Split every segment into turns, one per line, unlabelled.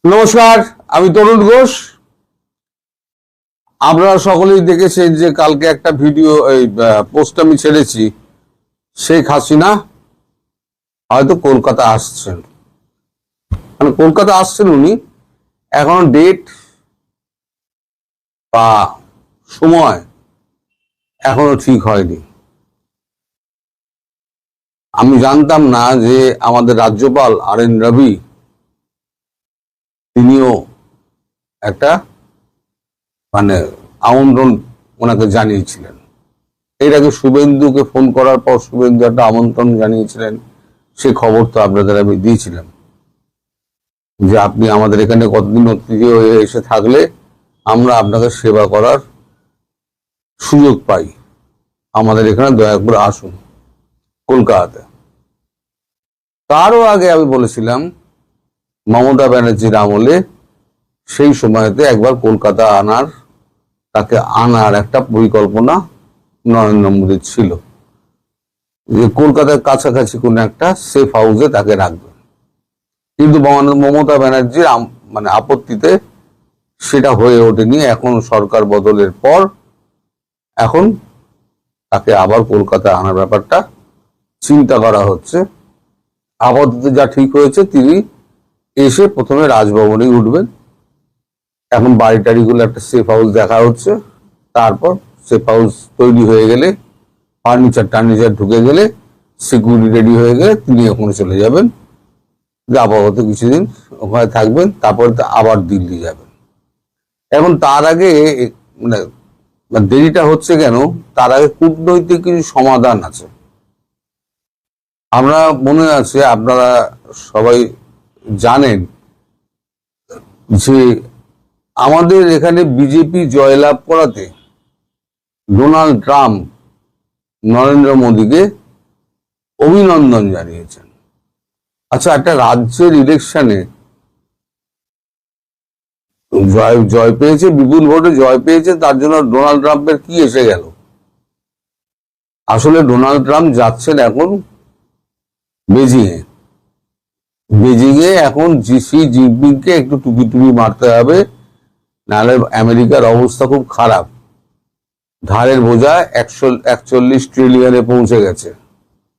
নমস্কার, আমি তরুণ ঘোষ। আপনারা সকলেই দেখেছেন যে কালকে একটা ভিডিও পোস্ট আমি ছেড়েছি। শেখ হাসিনা হয়তো কলকাতা আসছেন, মানে কলকাতা আসছেন উনি, এখনো ডেট বা সময় এখনো ঠিক হয়নি। আমি জানতাম না যে আমাদের রাজ্যপাল RN রবি তিনিও একটা মানে আমন্ত্রণ ওনাকে জানিয়েছিলেন। এর আগে শুভেন্দুকে ফোন করার পর শুভেন্দু একটা আমন্ত্রণ জানিয়েছিলেন, সে খবর তো আপনাদের আমি দিয়েছিলাম যে আপনি আমাদের এখানে কতদিন অতিথি হয়ে এসে থাকলে আমরা আপনাকে সেবা করার সুযোগ পাই, আমাদের এখানে দয়া করে আসুন কলকাতাতে। তারও আগে আমি বলেছিলাম মমতা ব্যানার্জির আমলে সেই সময়তে একবার কলকাতা তাকে আনার একটা পরিকল্পনা নরেন্দ্র মোদীর ছিল, যে কলকাতার কাছাকাছি কোনো একটা সেফ হাউসে তাকে রাখবে। কিন্তু মমতা ব্যানার্জির মানে আপত্তিতে সেটা হয়ে ওঠেনি। এখন সরকার বদলের পর এখন তাকে আবার কলকাতা আনার ব্যাপারটা চিন্তা করা হচ্ছে। আপাতত যা ঠিক হয়েছে, তিনি এসে প্রথমে রাজভবনেই উঠবেন। এখন বাড়ি টাড়িগুলো একটা সেফ হাউস দেখা হচ্ছে, তারপর সেফ হাউস তৈরি হয়ে গেলে, টার্নিচার ঢুকে গেলে, সিকিউরিটি রেডি হয়ে গেলে তিনি ওখানে চলে যাবেন, আপাতত কিছুদিন ওখানে থাকবেন, তারপরে আবার দিল্লি যাবেন। এখন তার আগে মানে দেরিটা হচ্ছে কেন, তার আগে কূটনৈতিক কিছু সমাধান আছে। আমরা মনে আছে, আপনারা সবাই জানেন যে আমাদের এখানে বিজেপি জয়লাভ করাতে ডোনাল্ড ট্রাম্প নরেন্দ্র মোদীকে অভিনন্দন জানিয়েছেন। আচ্ছা, একটা রাজ্যের ইলেকশনে জয় পেয়েছে, বিপুল ভোটে জয় পেয়েছে, তার জন্য ডোনাল্ড ট্রাম্পের কি এসে গেল? আসলে ডোনাল্ড ট্রাম্প যাচ্ছেন এখন বেজিংয়ে এখন শি জিনপিংকে একটু টুপি টুপি মারতে হবে, নাহলে আমেরিকার অবস্থা খুব খারাপ। ধারের বোঝা 141 ট্রিলিয়নে পৌঁছে গেছে,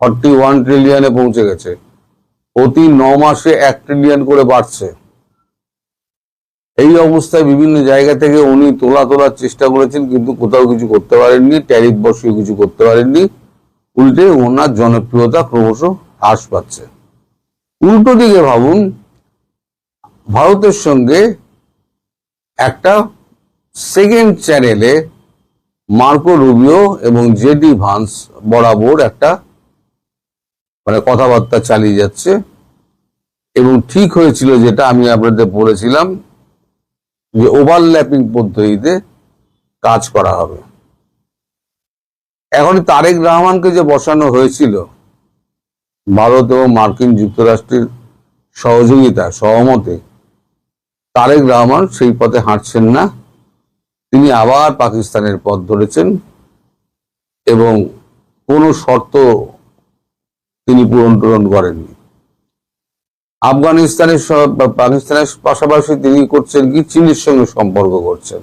41 ট্রিলিয়নে পৌঁছে গেছে। প্রতি 9 মাসে 1 ট্রিলিয়ন করে বাড়ছে। এই অবস্থায় বিভিন্ন জায়গা থেকে উনি তোলার চেষ্টা করেছেন, কিন্তু কোথাও কিছু করতে পারেননি। ট্যারিফ বসিয়ে কিছু করতে পারেননি। উল্টে ওনার জনপ্রিয়তা ক্রমশ হ্রাস পাচ্ছে। উল্টো দিকে ভাবুন, ভারতের সঙ্গে একটা সেকেন্ড চ্যানেলে মার্কো রুবিও এবং জেডি ভান্স বরাবর একটা মানে কথাবার্তা চালিয়ে যাচ্ছে, এবং ঠিক হয়েছিল যেটা আমি আপনাদের বলেছিলাম যে ওভারল্যাপিং পদ্ধতিতে কাজ করা হবে। এখন তারেক রহমানকে যে বসানো হয়েছিল ভারত এবং মার্কিন যুক্তরাষ্ট্রের সহমতে, তারেক রহমান সেই পথে হাঁটছেন না। তিনি আবার পাকিস্তানের পথ ধরেছেন এবং কোনো শর্ত তিনি পূরণ করেননি। পাকিস্তানের পাশাপাশি তিনি করছেন কি, চীনের সঙ্গে সম্পর্ক করছেন,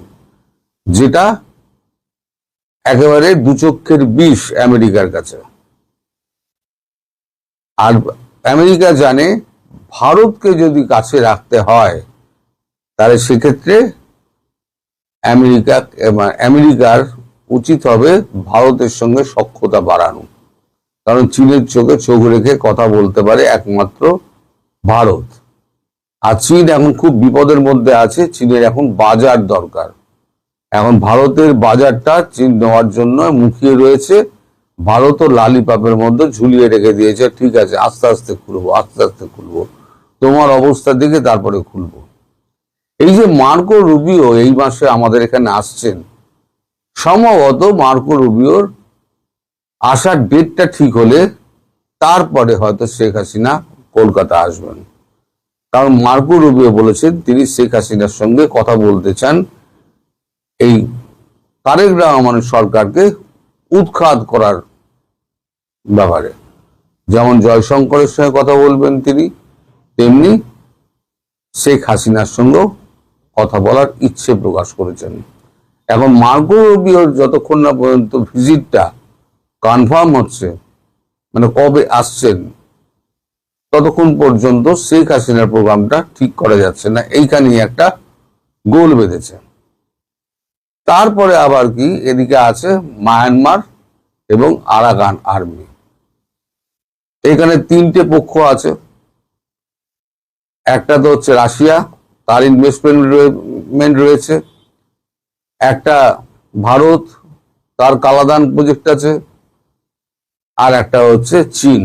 যেটা একেবারে দুচক্ষের বিষ আমেরিকার কাছে। আর আমেরিকা জানে ভারতকে যদি কাছে রাখতে হয়, তাহলে সেক্ষেত্রে আমেরিকার উচিত হবে ভারতের সঙ্গে সখ্যতা বাড়ানো। কারণ চীনের চোখে চোখ রেখে কথা বলতে পারে একমাত্র ভারত। আর চীন এখন খুব বিপদের মধ্যে আছে। চীনের এখন বাজার দরকার। এখন ভারতের বাজারটা চীন নেওয়ার জন্য মুখিয়ে রয়েছে। ভারতও লালিপাপের মধ্যে ঝুলিয়ে রেখে দিয়েছে, ঠিক আছে আস্তে আস্তে খুলবো, তোমার অবস্থা দেখে তারপরে খুলবো। এই যে মার্কো রুবিও এই মাসে আমাদের এখানে আসছেন, সম্ভবত মার্কো রুবিওর আসার ডেটটা ঠিক হলে তারপরে হয়তো শেখ হাসিনা কলকাতা আসবেন। কারণ মার্কো রুবিও বলেছেন তিনি শেখ হাসিনার সঙ্গে কথা বলতে চান, এই তারেক রহমানের সরকারকে উৎখাত করার ব্যাপারে। যেমন জয়শঙ্করের সঙ্গে কথা বলবেন তিনি, তেমনি শেখ হাসিনার সঙ্গেও কথা বলার ইচ্ছে প্রকাশ করেছেন। এখন মার্কো রুবিওর যতক্ষণ না পর্যন্ত ভিজিটটা কনফার্ম হচ্ছে, মানে কবে আসছেন, ততক্ষণ পর্যন্ত শেখ হাসিনার প্রোগ্রামটা ঠিক করা যাচ্ছে না। এইখানেই একটা গোল বেঁধেছে। তারপরে আবার কি, এদিকে আছে মায়ানমার এবং আরাকান আর্মি। এখানে তিনটে পক্ষ আছে। একটা তো হচ্ছে রাশিয়া, তার ইনভেস্টমেন্ট রয়েছে। একটা ভারত, তার কালাদান প্রজেক্ট আছে। আর একটা হচ্ছে চীন,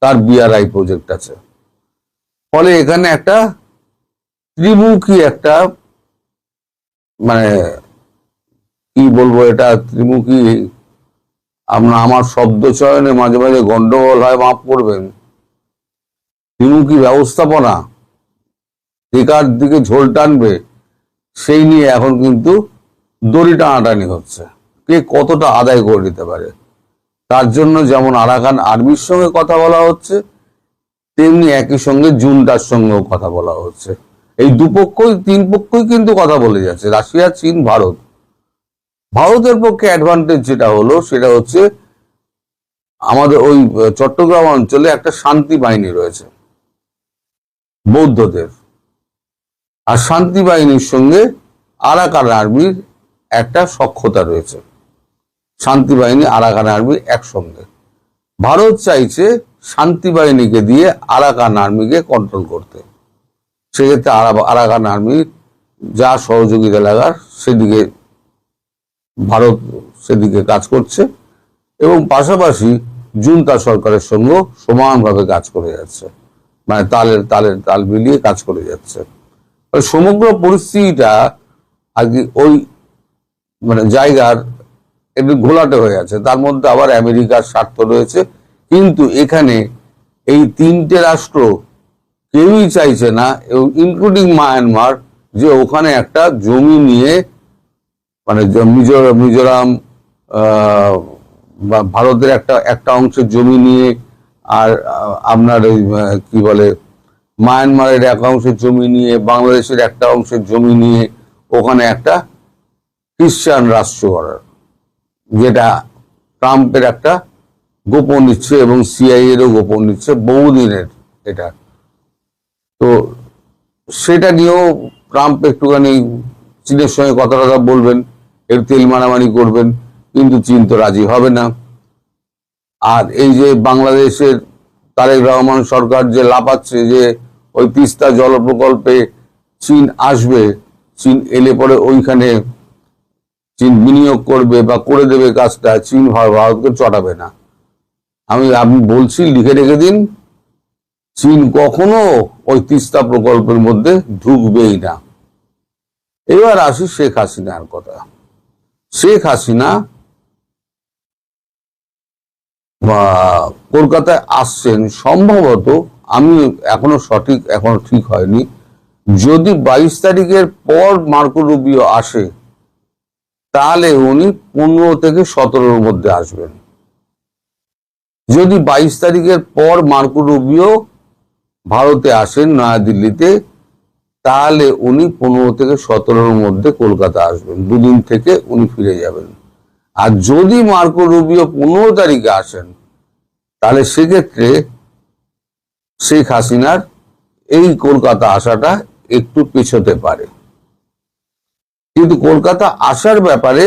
তার বিআরআই প্রজেক্ট আছে। ফলে এখানে একটা ত্রিমুখী একটা, মানে কি বলবো, এটা ত্রিমুখী, আমার শব্দ চয়নে মাঝে মাঝে গন্ডগোল হয়, মাফ করবেন। ত্রিমুখী ব্যবস্থাপনা একার দিকে ঝোল টানবে, সেই নিয়ে এখন কিন্তু দড়ি টানাটানি হচ্ছে, কে কতটা আদায় করে নিতে পারে। তার জন্য যেমন আরাকান আর্মির সঙ্গে কথা বলা হচ্ছে, তেমনি একই সঙ্গে জুনটার সঙ্গেও কথা বলা হচ্ছে। এই দুপক্ষই, তিন পক্ষই কিন্তু কথা বলে যাচ্ছে, রাশিয়া, চীন, ভারত। ভারতের পক্ষে অ্যাডভান্টেজ যেটা হলো সেটা হচ্ছে আমাদের ওই চট্টগ্রাম অঞ্চলে একটা শান্তি বাহিনী রয়েছে বৌদ্ধদের, আর শান্তি বাহিনীর সঙ্গে আরাকান আর্মির একটা সখ্যতা রয়েছে। শান্তি বাহিনী, আরাকান আর্মি একসঙ্গে। ভারত চাইছে শান্তি বাহিনীকে দিয়ে আরাকান আর্মিকে কন্ট্রোল করতে। সেক্ষেত্রে আরাকান আর্মি যা সহযোগিতা লাগার সেদিকে ভারত সেদিকে কাজ করছে, এবং পাশাপাশি জুনতা সরকারের সঙ্গে সমানভাবে কাজ করে যাচ্ছে, মানে তাল মিলিয়ে কাজ করে যাচ্ছে। সমগ্র পরিস্থিতিটা আজকে ওই মানে জায়গার একটু ঘোলাটে হয়ে আছে। তার মধ্যে আবার আমেরিকার স্বার্থ রয়েছে। কিন্তু এখানে এই তিনটে রাষ্ট্র কেউই চাইছে না, এবং ইনক্লুডিং মায়ানমার, যে ওখানে একটা জমি নিয়ে, মানে মিজোরাম বা ভারতের একটা অংশের জমি নিয়ে, আর আপনার ওই কি বলে মায়ানমারের এক অংশের জমি নিয়ে, বাংলাদেশের একটা অংশের জমি নিয়ে ওখানে একটা খ্রিস্টান রাষ্ট্র করার, যেটা ট্রাম্পের একটা গোপন ইচ্ছে এবং সিআইএরও গোপন ইচ্ছে বহুদিনের এটা। তো সেটা নিয়েও ট্রাম্প একটুখানি চীনের সঙ্গে কথা বলবেন, এর তেল মারামারি করবেন, কিন্তু চীন তো রাজি হবে না। আর এই যে বাংলাদেশের তারেক রহমান সরকার যে লাফাচ্ছে যে ওই তিস্তা জল প্রকল্পে চীন আসবে, চীন এলে পরে ওইখানে চীন বিনিয়োগ করবে বা করে দেবে কাজটা, চীন ভারতকে চটাবে না। আমি বলছি, লিখে রেখে দিন, চীন কখনো ওই তিস্তা প্রকল্পের মধ্যে ঢুকবেই না। এবার আসি শেখ হাসিনার কথা। শেখ হাসিনা কলকাতায় আসছেন সম্ভবত, আমি এখনো ঠিক হয়নি, যদি 22 তারিখের পর মার্কো রুবিও আসে, তাহলে উনি 15 থেকে 17-র মধ্যে আসবেন। যদি 22 তারিখের পর মার্কো রুবিও ভারতে আসেন নয়াদিল্লিতে, তাহলে উনি 15 থেকে 17-র মধ্যে কলকাতা আসবেন, দুদিন থেকে উনি ফিরে যাবেন। আর যদি মার্কো রুবিও 15 তারিখে আসেন, তাহলে সেক্ষেত্রে শেখ হাসিনার এই কলকাতা আসাটা একটু পেছোতে পারে। কিন্তু কলকাতা আসার ব্যাপারে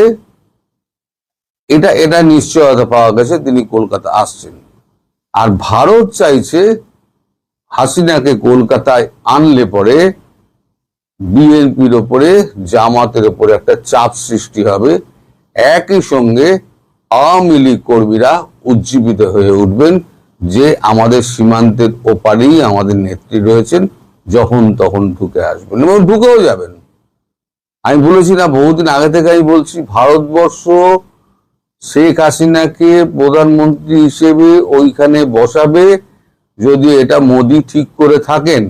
এটা নিশ্চয়তা পাওয়া গেছে, তিনি কলকাতা আসছেন। আর ভারত চাইছে হাসিনাকে কলকাতায় আনলে পরে বিএনপির ওপরে, জামাতের ওপরে একটা চাপ সৃষ্টি হবে। একই সঙ্গে আওয়ামী লীগ কর্মীরা উজ্জীবিত হয়ে উঠবেন যে আমাদের সীমান্তের ওপারেই আমাদের নেত্রী রয়েছেন, যখন তখন ঢুকে আসবেন এবং ঢুকেও যাবেন। আমি বলেছি না, বহুদিন আগে থেকে আমি বলছি, ভারতবর্ষ শেখ হাসিনাকে প্রধানমন্ত্রী হিসেবে ওইখানে বসাবে যদি এটা মোদি ঠিক করে থাকেন,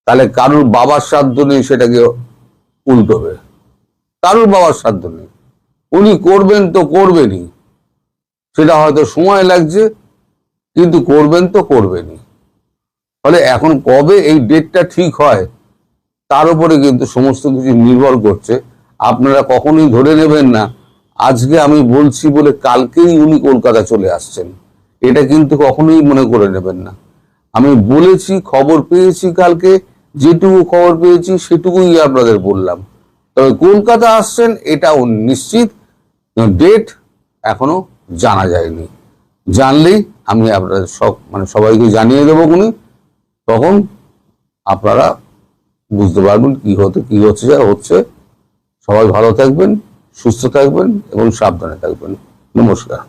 তাহলে কারুর বাবার সাধ্য নেই সেটাকে উল্টোবে। কারুর বাবার সাধ্য নেই, উনি করবেন তো করবেনই। সেটা হয়তো সময় লাগছে, কিন্তু করবেন তো করবেনই। ফলে এখন কবে এই ডেটটা ঠিক হয় তার উপরে কিন্তু সমস্ত কিছু নির্ভর করছে। আপনারা কখনোই ধরে নেবেন না আজকে আমি বলছি বলে কালকেই উনি কলকাতা চলে আসছেন, এটা কিন্তু কখনোই মনে করে নেবেন না। আমি বলেছি, খবর পেয়েছি, কালকে যেটুকু খবর পেয়েছি সেটুকুই আপনাদের বললাম। তবে কলকাতা আসছেন এটাও নিশ্চিত, ডেট এখনো জানা যায়নি। জানলেই আমি আপনাদের সবাইকে জানিয়ে দেবো উনি, তখন আপনারা বুঝতে পারবেন কি হচ্ছে। সবাই ভালো থাকবেন, সুস্থ থাকবেন এবং সাবধানে থাকবেন। নমস্কার।